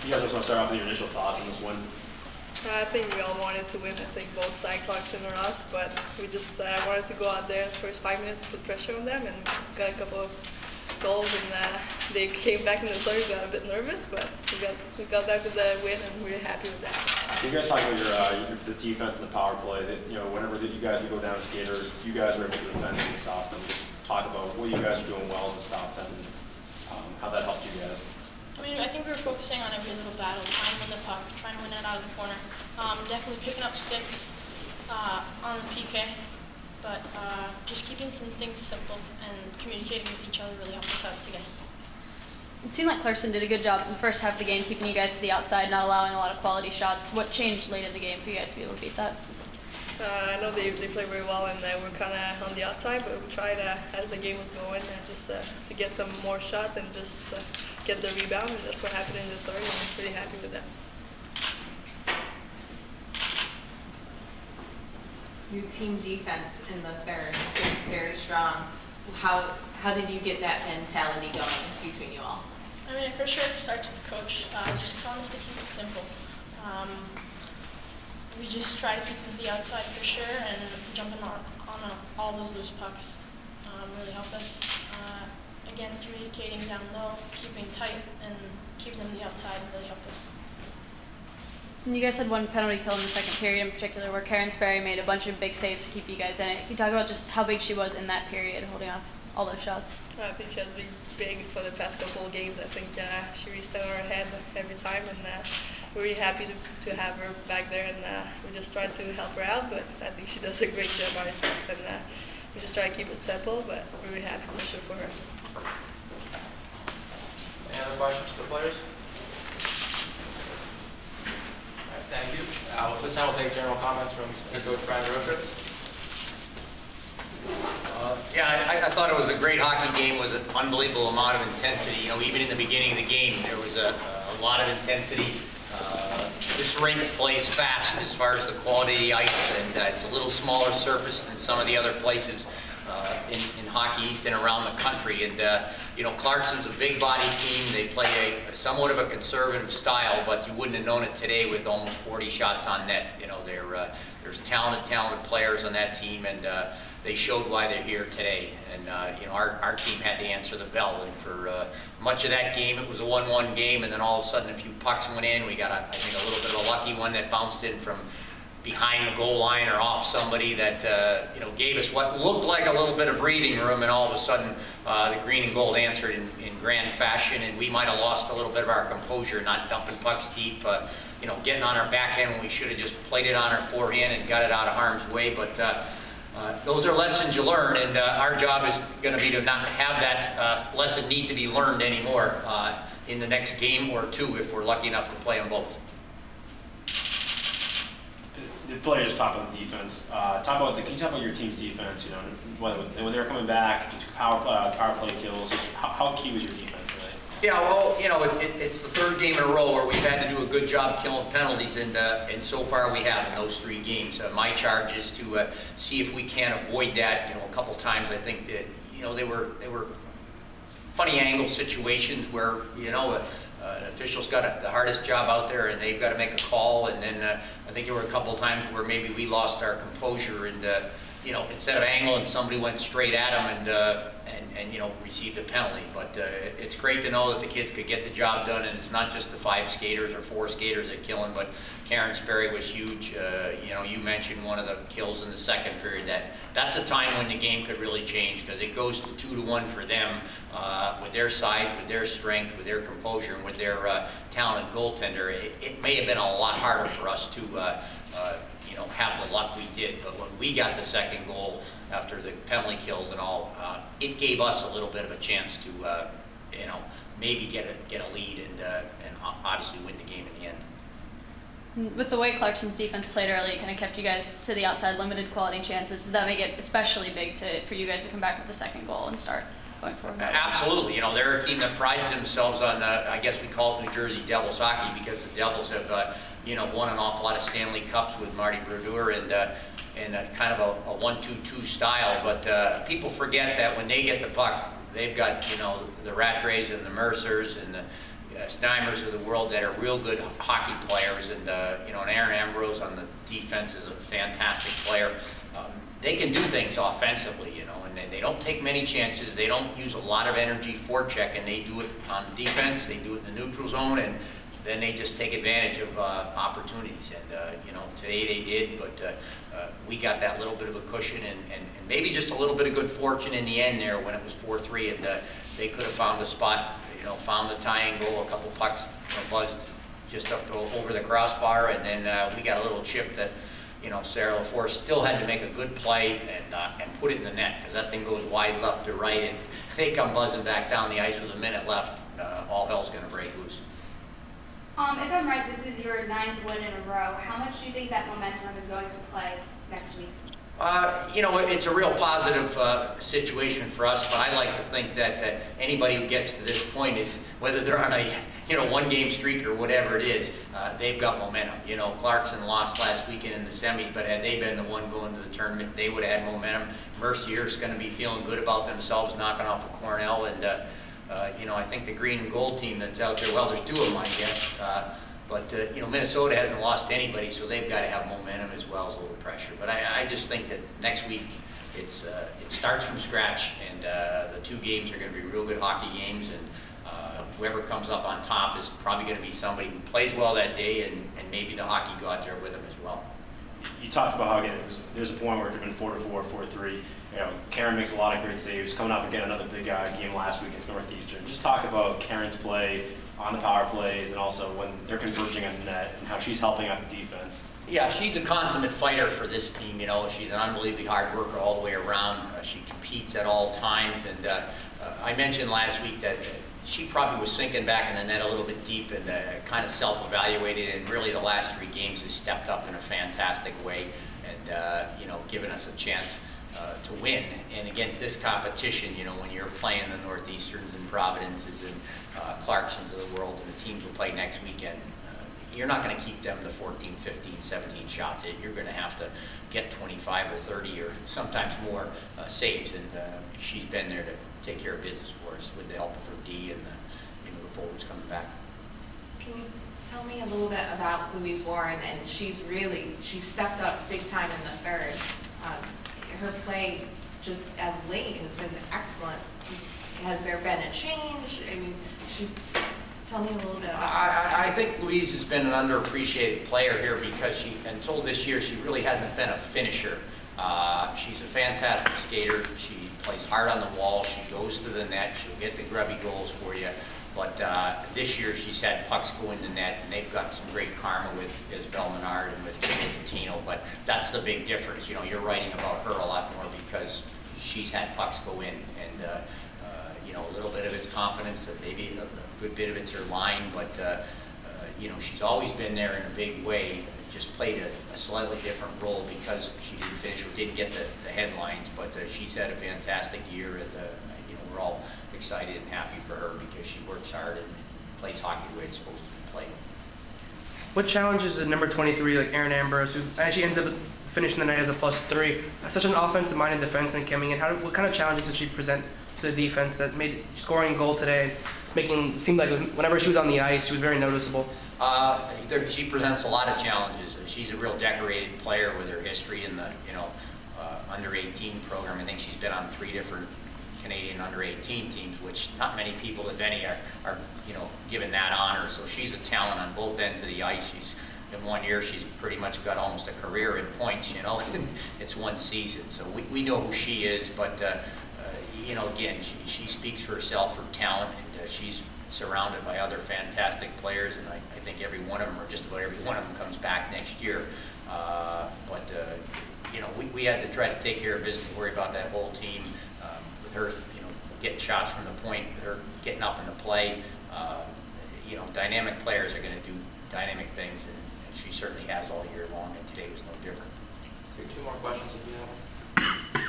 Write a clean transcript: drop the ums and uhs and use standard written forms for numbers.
You guys just want to start off with your initial thoughts on this one? I think we all wanted to win. I think both sides, Clarkson or us, but we just wanted to go out there the first 5 minutes, put pressure on them, and got a couple of goals. And they came back in the third, got a bit nervous, but we got back with the win, and we're happy with that. You guys talk about the defense and the power play. That, whenever you guys would go down to skaters, you guys were able to defend and stop them. Just talk about what you guys are doing well to stop them, and how that helped you guys. I mean, I think we were focusing on every little battle, trying to win the puck, trying to win it out of the corner. Definitely picking up 6 on the PK, but just keeping some things simple and communicating with each other really helped us out together. It seemed like Clarkson did a good job in the first half of the game, keeping you guys to the outside, not allowing a lot of quality shots. What changed late in the game for you guys to be able to beat that? I know they play very well, and we're kind of on the outside, but we tried as the game was going just to get some more shots and just get the rebound, and that's what happened in the third, and I'm pretty happy with that. Your team defense in the third is very strong. How did you get that mentality going between you all? I mean, for sure it starts with the coach. Just telling us to keep it simple. We just try to keep them to the outside for sure, and jumping on all those loose pucks really helped us. Again, communicating down low, keeping tight, and keeping them to the outside really helped us. And you guys had one penalty kill in the second period in particular, where Karen Sperry made a bunch of big saves to keep you guys in it. Can you talk about just how big she was in that period, holding off all those shots? I think she has been big for the past couple of games. I think she reached out our head every time, and we're really happy to have her back there, and we just try to help her out, but I think she does a great job by herself, and we just try to keep it simple, but we're really happy for sure for her. Any other questions for the players? All right, thank you. This time we'll take general comments from head coach Brian Durocher. I thought it was a great hockey game with an unbelievable amount of intensity. Even in the beginning of the game, there was a lot of intensity. This rink plays fast as far as the quality of the ice, and it's a little smaller surface than some of the other places in hockey east and around the country. And Clarkson's a big body team. They play a somewhat of a conservative style, but you wouldn't have known it today with almost 40 shots on net. There's talented players on that team, and they showed why they're here today. And our team had to answer the bell. And for much of that game, it was a 1-1 game, and then all of a sudden a few pucks went in. We got I think a little bit of a lucky one that bounced in from behind the goal line or off somebody that gave us what looked like a little bit of breathing room, and all of a sudden the green and gold answered in grand fashion, and we might have lost a little bit of our composure, not dumping pucks deep, getting on our backhand when we should have just played it on our forehand and got it out of harm's way. But those are lessons you learn, and our job is going to be to not have that lesson need to be learned anymore in the next game or two if we're lucky enough to play them both. The players talk about the defense. Can you talk about your team's defense? When they were coming back, power play kills. How key was your defense today? Yeah, well, it's the third game in a row where we've had to do a good job killing penalties, and so far we have in those 3 games. My charge is to see if we can avoid that. A couple times I think that they were funny angle situations where an official's got the hardest job out there, and they've got to make a call, and then I think there were a couple of times where maybe we lost our composure, and instead of angling, somebody went straight at them and received a penalty. But it's great to know that the kids could get the job done, and it's not just the 5 skaters or 4 skaters that kill them, but Karen Sperry was huge. You mentioned one of the kills in the second period. That's a time when the game could really change, because it goes to 2-1 for them with their size, with their strength, with their composure, and with their talented goaltender. It may have been a lot harder for us to have the luck we did, but when we got the second goal after the penalty kills and all, it gave us a little bit of a chance to maybe get a lead and obviously win the game in the end. With the way Clarkson's defense played early, it kind of kept you guys to the outside, limited quality chances. Did that make it especially big for you guys to come back with the second goal and start going forward? Absolutely. They're a team that prides themselves on, I guess we call it New Jersey Devils hockey, because the Devils have won an awful lot of Stanley Cups with Marty Brodeur and kind of a 1-2-2 style. But people forget that when they get the puck, they've got the Rattrays and the Mercers and Steimers of the world that are real good hockey players, and and Aaron Ambrose on the defense is a fantastic player. They can do things offensively, and they don't take many chances. They don't use a lot of energy forechecking. They do it on defense. They do it in the neutral zone, and then they just take advantage of opportunities. And today they did, but we got that little bit of a cushion, and maybe just a little bit of good fortune in the end there when it was 4-3, and they could have found a spot, found the tying goal, a couple pucks buzzed just up over the crossbar, and then we got a little chip that Sarah Lefort still had to make a good play and put it in the net, because that thing goes wide left to right, and they come buzzing back down the ice with a minute left. All hell's going to break loose. If I'm right, this is your 9th win in a row. How much do you think that momentum is going to play next week? It's a real positive situation for us, but I like to think that anybody who gets to this point is, whether they're on a one-game streak or whatever it is, they've got momentum. Clarkson lost last weekend in the semis, but had they been the one going to the tournament, they would have had momentum. Mercier's going to be feeling good about themselves, knocking off a Cornell, and I think the green and gold team that's out there, well, there's 2 of them, I guess. But Minnesota hasn't lost anybody, so they've got to have momentum as well as a little pressure. But I just think that next week it starts from scratch, and the 2 games are going to be real good hockey games, and whoever comes up on top is probably going to be somebody who plays well that day, and maybe the hockey gods are with them as well. You talked about how there's a point where it could have been 4-4, 4-3. Karen makes a lot of great saves. Coming up again, another big game last week against Northeastern. Just talk about Karen's play on the power plays, and also when they're converging on the net, and how she's helping out the defense. Yeah, she's a consummate fighter for this team. She's an unbelievably hard worker all the way around. She competes at all times, and I mentioned last week that she probably was sinking back in the net a little bit deep, and kind of self-evaluated, and really the last 3 games has stepped up in a fantastic way, and given us a chance to win. And against this competition, when you're playing the Northeasterns and Providences and Clarksons of the world, and the teams will play next weekend, you're not going to keep them to 14, 15, 17 shots. You're going to have to get 25 or 30 or sometimes more saves, and she's been there to take care of business for us with the help of her D and the forwards coming back. Can you tell me a little bit about Louise Warren? And she stepped up big time in the 3rd. Her play just as late has been excellent. Has there been a change? Tell me a little bit about that. I think Louise has been an underappreciated player here, because until this year, she really hasn't been a finisher. She's a fantastic skater. She plays hard on the wall. She goes to the net. She'll get the grubby goals for you. But this year, she's had pucks go in the net, and they've got some great karma with Isabel Menard and with Catino. But that's the big difference. You're writing about her a lot more because she's had pucks go in, and a little bit of it's confidence, and maybe a good bit of it's her line, but she's always been there in a big way. Just played a slightly different role because she didn't finish or didn't get the headlines, but she's had a fantastic year. We're all excited and happy for her because she works hard and plays hockey the way it's supposed to be played. What challenges is number 23, like Aaron Ambrose, who actually ends up finishing the night as a +3, such an offensive-minded defenseman coming in? What kind of challenges did she present to the defense that made scoring a goal today, seemed like whenever she was on the ice, she was very noticeable? She presents a lot of challenges. She's a real decorated player with her history in the under 18 program. I think she's been on 3 different Canadian under 18 teams, which not many people, if any, are given that honor. So she's a talent on both ends of the ice. In 1 year, she's pretty much got almost a career in points. It's 1 season, so we know who she is, but. Again, she speaks for herself, her talent, and she's surrounded by other fantastic players, and I think every one of them, or just about every one of them, comes back next year. We had to try to take care of business, worry about that whole team, with her, getting shots from the point, with her getting up in the play. Dynamic players are going to do dynamic things, and she certainly has all year long, and today was no different. Take 2 more questions if you have them.